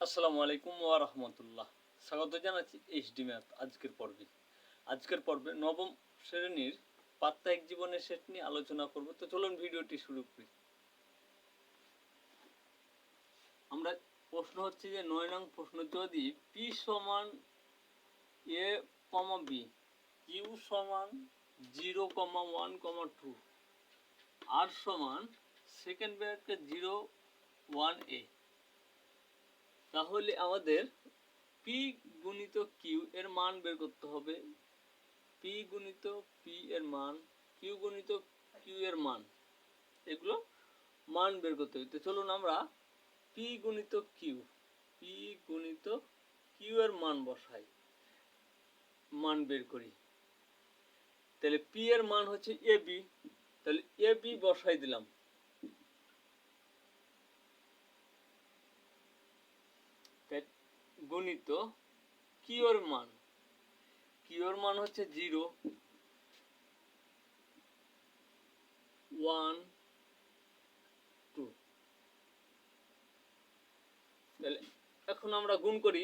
আসসালামু আলাইকুম ওয়া রাহমাতুল্লাহ। স্বাগত জানাচ্ছি এইচডি ম্যাথ আজকের পর্বে নবম শ্রেণীর প্রাত্যহিক জীবনের সেট নিয়ে আলোচনা করব। তো চলুন ভিডিওটি শুরু করি। আমরা প্রশ্ন হচ্ছে যে 9 নং প্রশ্ন, যদি পি সমান এ কমা বি, কিউ সমান 0, 1, 2, আর সমান সেকেন্ড ব্র্যাকেট 0, 1 এ, তাহলে আমাদের পি গুণিত কিউ এর মান বের করতে হবে। পি গুণিত পি এর মান, কিউ গুণিত কিউ এর মান, এগুলো মান বের করতে হবে। তো চলুন আমরা পি গুণিত কিউ এর মান বসাই, মান বের করি। তাহলে পি এর মান হচ্ছে এ বি, তাহলে এ বি বসাই দিলাম। গুণিত কিউ এর মান হচ্ছে 0, 1, 2। তাহলে এখন আমরা গুণ করি।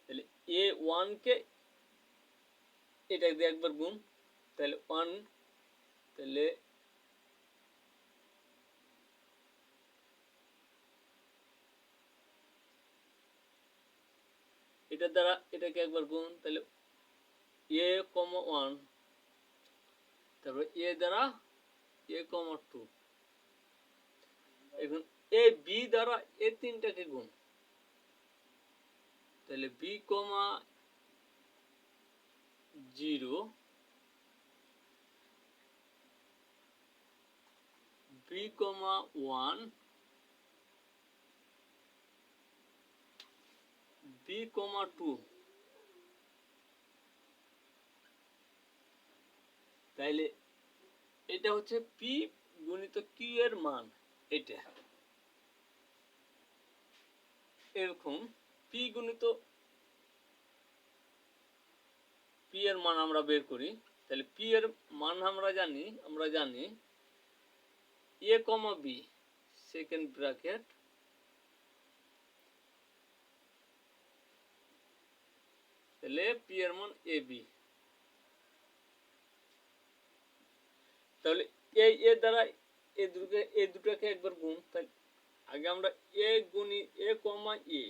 তাহলে এ 1 কে এটা দিয়ে একবার গুণ, তাহলে 1, তাহলে এটা দ্বারা এটাকে একবার গুণ, তাহলে এ কমা 1, তারপর এ দ্বারা এ কমা 2, এখন এ বি দ্বারা এ তিনটাকে গুণ, তাহলে B comma 0, B comma 1, B comma 2। তাইলে এটা হচ্ছে পি গুণিত কিউ এর মান। এটা এরকম পি গুণিত পি এর মান আমরা বের করি। তাহলে পি এর মান আমরা জানি এ কমা বি, সেকেন্ড ব্র্যাকেট, তাহলে পি এর মান এ বি। তাহলে এ দ্বারা এ দুটাকে একবার গুণ, তাহলে আগে আমরা এ গুণি এ কমা এ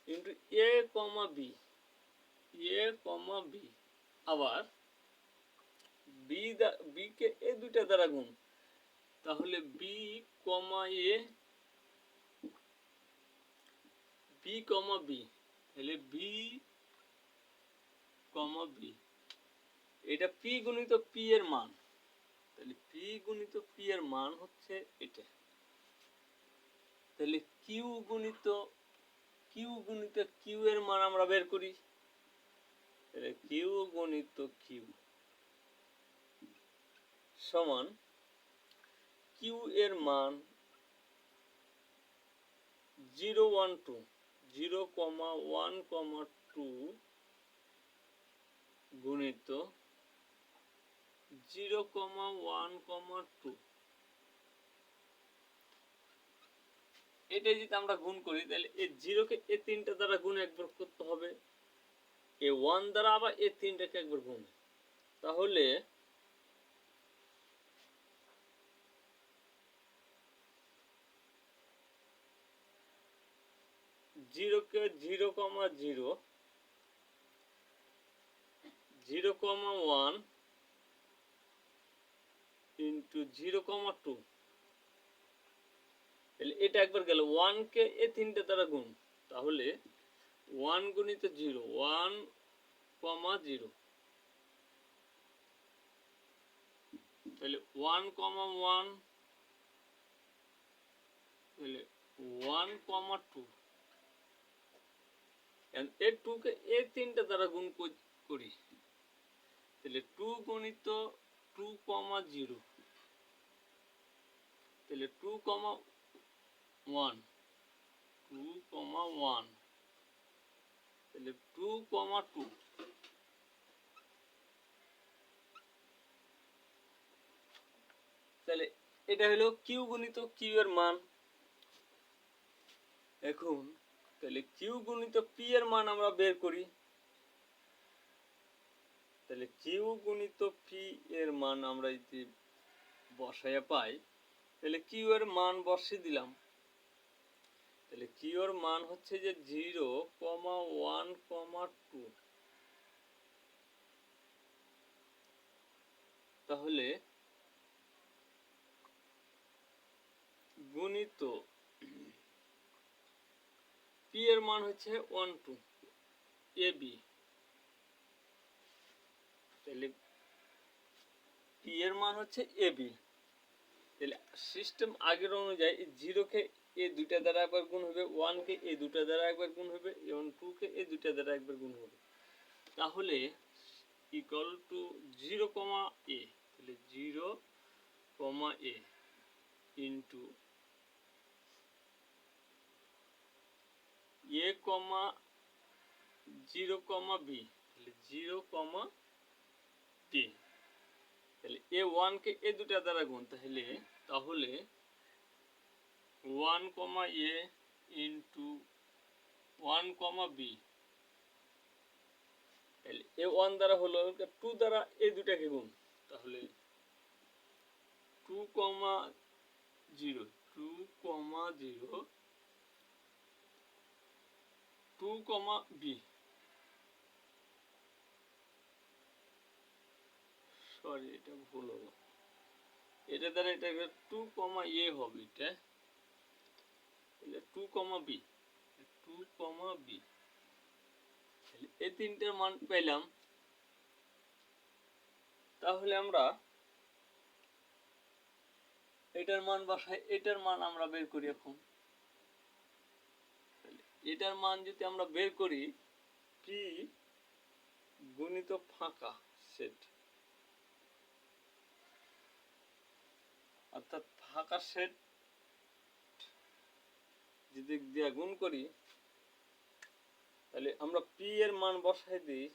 ইন্টু এ কমা বি, আবার বি কে এ দুটা দ্বারা গুণ, তাহলে বি কমা বি, তাহলে বি কমা বি, এটা পি গুণিত পি এর মান। তাহলে পি গুণিত পি এর মান হচ্ছে এটা। তাহলে কিউ গুণিত কিউ এর মান আমরা বের করি। তাহলে কিউ গুণিত কিউ সমান কিউ এর মান 0, 1, 2, 0, 1, 2 গুণিত 0, 1, 2। এটা যদি আমরা গুণ করি, তাহলে এই 0 কে এই তিনটা দ্বারা গুণ একবার করতে হবে, এ 1 দ্বারা আবার এই তিনটাকে একবার গুণ, তাহলে জিরোকে 0, 0, 0, 1 ইন্টু 0, 2, তাহলে এটা একবার গেল। 1 কে এই তিনটা দ্বারা গুণ, তাহলে 1 গুণিত 0, 1, 0, তাহলে 1, 1, তাহলে 1, 2, এই 2 কে এই তিনটা দ্বারা গুণ করি, তাহলে 2 গুণিত 2, 0, তাহলে 2, 1, 2, 1, তাহলে 2, 2, তাহলে এটা হলো কিউ গুণিত কিউ এর মান। এখন তাহলে কিউ গুণিত পি এর মান আমরা বের করি। তাহলে কিউ গুণিত পি এর মান আমরা যদি বসাইয়া পাই, তাহলে কিউ এর মান বসিয়ে দিলাম। তাহলে কিউ এর মান হচ্ছে যে 0,1,2। তাহলে গুণিত পি এর মান হচ্ছে 1,2 এ বি। তাহলে পি এর মান হচ্ছে এ বি। তাহলে সিস্টেম আগের অনুযায়ী 0-কে এই দুইটা দ্বারা একবার গুণ হবে, 1-কে এই দুইটা দ্বারা একবার গুণ হবে এবং 2-কে এই দুইটা দ্বারা একবার গুণ হবে। তাহলে ইকুয়াল টু 0, এ। তাহলে 0, এ ইন্টু এ, 0, বি। তাহলে 0, বি। তাহলে এ 1-কে এ দুটা দ্বারা গুণ, তাহলে 1, এ ইন্টু 1, বি। তাহলে এ 1 দ্বারা হলো 2 দ্বারা এই দুটাকে গুণ, তাহলে 2, 0, 2, 0, 2, বি। সরি, এটা ভুল হলো। এটা দ্বারা এটা 2, এ হবে এটা। তাহলে 2, বি, 2, বি। এই তিনটার মান পেলাম। তাহলে আমরা এটার মান বসাই, এটার মান আমরা বের করি এখন। এটার মান যদি আমরা বের করি, পি গুণিত ফাঁকা সেট, অর্থাৎ ফাঁকা সেট যদি দিয়ে গুণ করি, তাহলে আমরা পি এর মান বসাই দিই।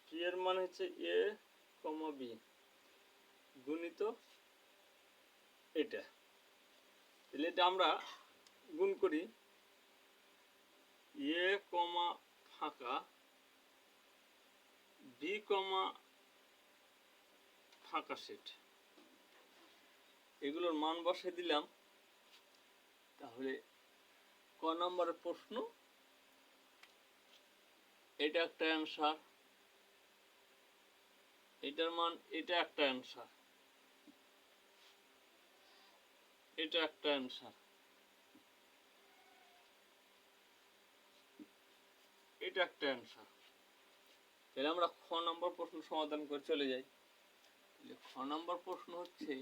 পি এর মান হচ্ছে এ, বি গুণিত এটা। তাহলে এটা আমরা গুণ করি, এ, ফাঁকা বি, ফাঁকা সেট, এগুলোর মান বসাই দিলাম। তাহলে ক নম্বরের প্রশ্ন, এটা একটা অ্যান্সার, এটার মান, এটা একটা অ্যান্সার, এটা একটা অ্যান্সার, এটা একটা অ্যান্সার। তাহলে আমরা খ নম্বর প্রশ্ন সমাধান করে চলে যাই। খ নম্বর প্রশ্ন হচ্ছে,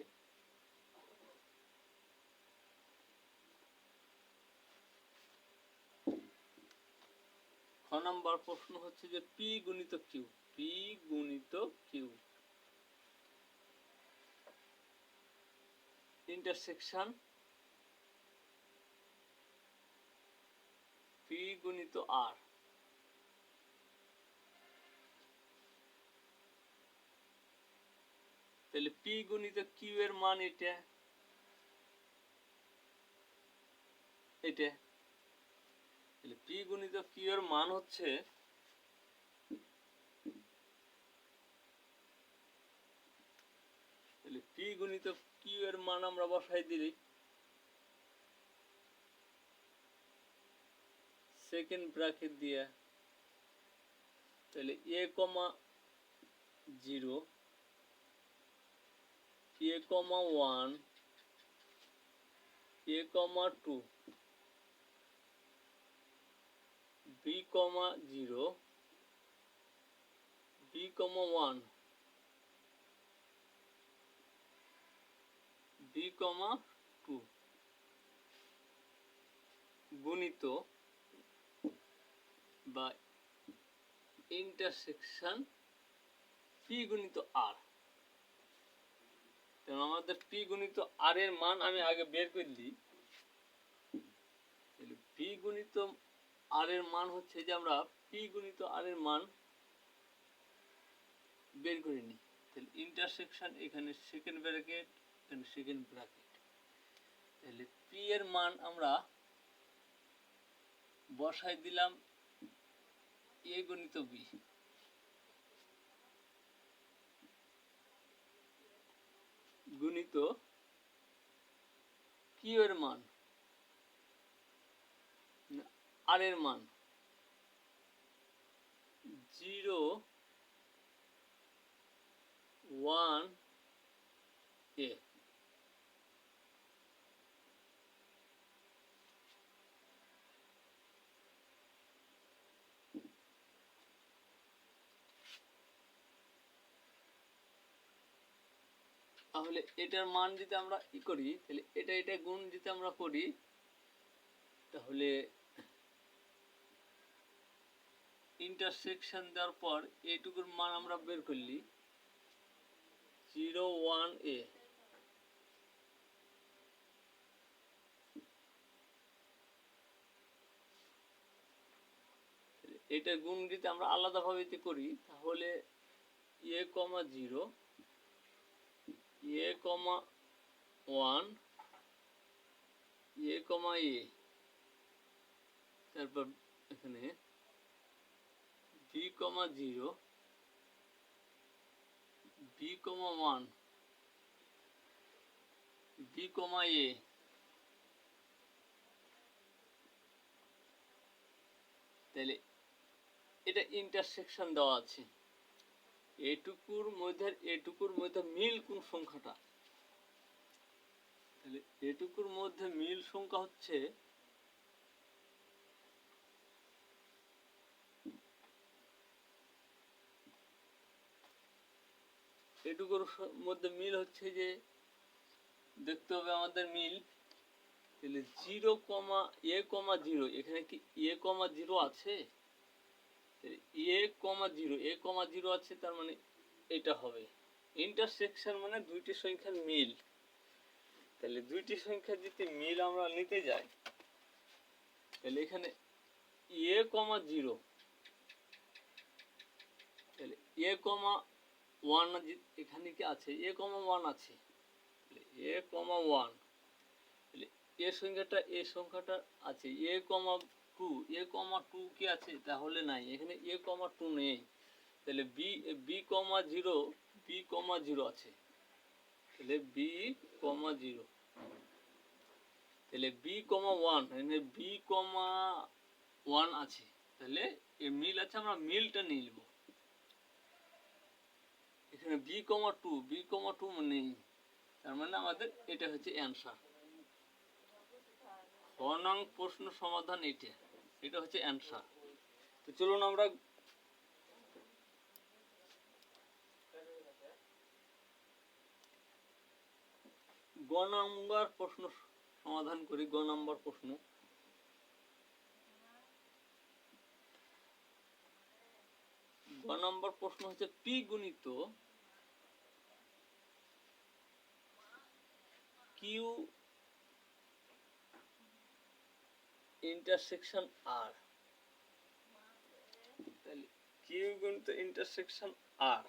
খ নম্বর প্রশ্ন হচ্ছে যে পি গুণিত কিউ, পি গুণিত কিউ ইন্টারসেকশন পি গুণিত আর। তাহলে পি গুণিত কিউ এর মান এটা, এটা। তাহলে পি গুণিত কিউ এর মান হচ্ছে, তাহলে পি গুণিত কিউ এর মান আমরা বসাই দিই সেকেন্ড ব্র্যাকেট দিয়ে। তাহলে এ, 0, এ, 1, এ, 2, বি, 0, বি, 1, বি, 2 গুণিত বা ইন্টারসেকশন পি গুণিত আর। আমাদের পি গুণিত আর এর মান আমি আগে বের করে দিই। পি গুণিত আর এর মান হচ্ছে যে আমরা পি গুণিত আর এর মান বের করে নিই। তাহলে ইন্টারসেকশন, এখানে সেকেন্ড ব্র্যাকেট, এখানে সেকেন্ড ব্র্যাকেট। তাহলে পি এর মান আমরা বসাই দিলাম এ গুণিত বি, গুণিত কিউ এর মান আর এর মান 0 1 এ। তাহলে এটার মান যদি আমরা করি, তাহলে এটা গুণ যদি আমরা করি, তাহলে ইন্টারসেকশন দেওয়ার পর এইটুকুর মান আমরা বের করলি 0 1 এ। এটা গুণ যদি আমরা আলাদাভাবে করি, তাহলে এ কমা 0 এ কমা 1 এ কমা এ, তারপর এখানে B comma 0 B comma 1 B comma এ। তাহলে এটা ইন্টারসেকশন দেওয়া আছে। এটুকুর মধ্যে মিল কোন সংখ্যাটা, তাহলে এটুকুর মধ্যে মিল সংখ্যা হচ্ছে এটুকুর মধ্যে মিল হচ্ছে যে দেখতে হবে আমাদের মিল। তাহলে 0 কমা এ কমা 0, এখানে কি এ কমা 0 আছে? এ কমা 0 আছে, তার মানে এটা হবে ইন্টারসেকশন, মানে দুইটি সংখ্যার মিল। তাহলে দুইটি সংখ্যা যদি মিল আমরা নিতে যাই, তাহলে এখানে এ কমা 0, তাহলে এ কমা 1 এখানে কি আছে? এ কমা 1 আছে, এ কমা 1, তাহলে এই সংখ্যাটা আছে। এ কমা 2 কি আছে? তাহলে নাই, এখানে এ কমা 2 নেই। তাহলে বি কমা 0 আছে, তাহলে বি কমা 0, তাহলে বি কমা 1, এখানে বি কমা 1 আছে, তাহলে এর মিল আছে, আমরা মিলটা নিয়ে নেব। এখানে বি কমা 2 নেই, তার মানে আমাদের এটা হচ্ছে অ্যান্সার। 6 নং প্রশ্ন সমাধান এটা হচ্ছে অ্যান্সার। তো চলুন আমরা গ নম্বর প্রশ্ন সমাধান করি। গ নম্বর প্রশ্ন, হচ্ছে পি গুণিত কিউ ইন্টারসেকশন আর। তাহলে কিউ গুণিত ইন্টারসেকশন আর,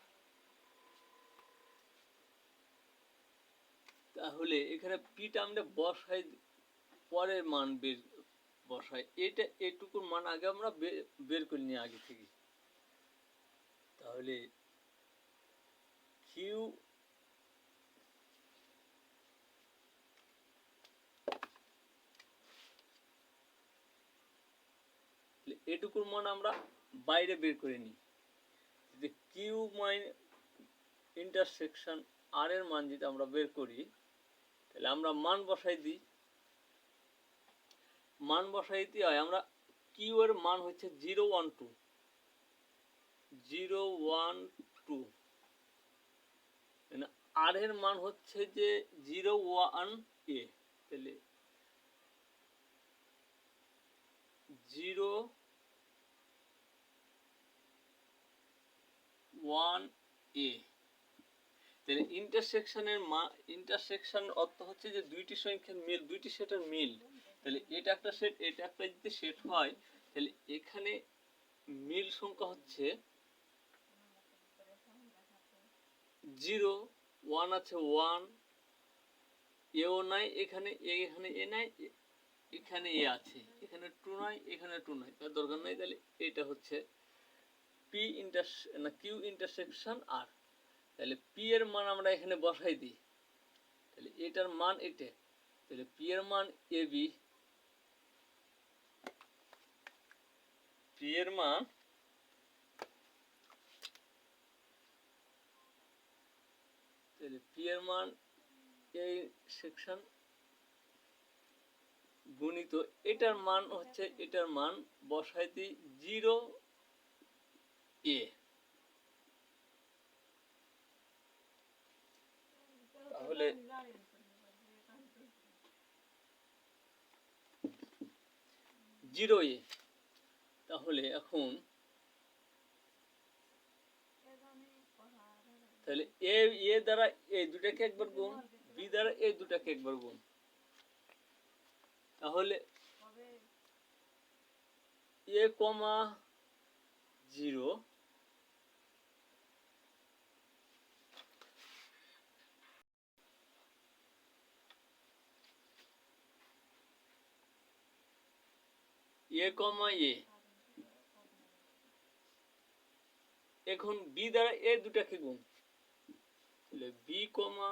তাহলে এখানে পিটা আমরা বসাই, পরের মান বসাই। এটুকুর মান আগে আমরা বের করে নিই আগে থেকে। তাহলে কিউ এটুকুর মান আমরা বাইরে বের করে নিই। যদি কিউ ইন্টারসেকশন আর এর মান যদি আমরা বের করি, তাহলে আমরা মান বসাই দিই। হয় আমরা কিউ এর মান হচ্ছে 0 1 2 0 1 2, আর এর মান হচ্ছে যে 0 1 এ, তাহলে 0 1 এ। তাহলে ইন্টারসেকশন অর্থ হচ্ছে যে দুইটি সংখ্যার মিল, দুইটি সেটের মিল। তাহলে এটা একটা সেট, এটা একটা যদি সেট হয়, তাহলে এখানে মিল সংখ্যা হচ্ছে 0 1 আছে 1 এও নাই, এখানে এ নাই, এখানে এ আছে, এখানে 2 নাই, এখানে 2 নাই, তার দরকার নাই। তাহলে এটা হচ্ছে কিউ ইন্টারসেকশন আর। তাহলে পি এর মান আমরা এখানে বসাই দিই, তাহলে এটার মান এটা, তাহলে পি এর মান এ বি, পি এর মান তাহলে পি এর মান এই সেকশন গুণিত এটার মান হচ্ছে, এটার মান বসাই দিই 0 এ। তাহলে 0 এ, তাহলে এখন তাহলে এ দ্বারা এই দুটাকে একবার গুণ, বি দ্বারা এই দুটাকে একবার গুণ, তাহলে এ কমা 0 এ কমা এ, এখন বি দ্বারা এ দুটাকে গুণ, তাহলে বি কমা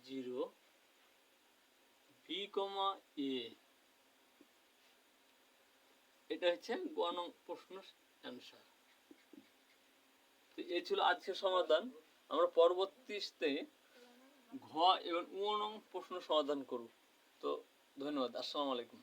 0 বি কমা এ, এটা হচ্ছে গ নং প্রশ্নের অ্যান্সার। তো এই ছিল আজকের সমাধান। আমরা পরবর্তীতে ঘ এবং উ নং প্রশ্ন সমাধান করব। তো ধন্যবাদ, আসসালামু আলাইকুম।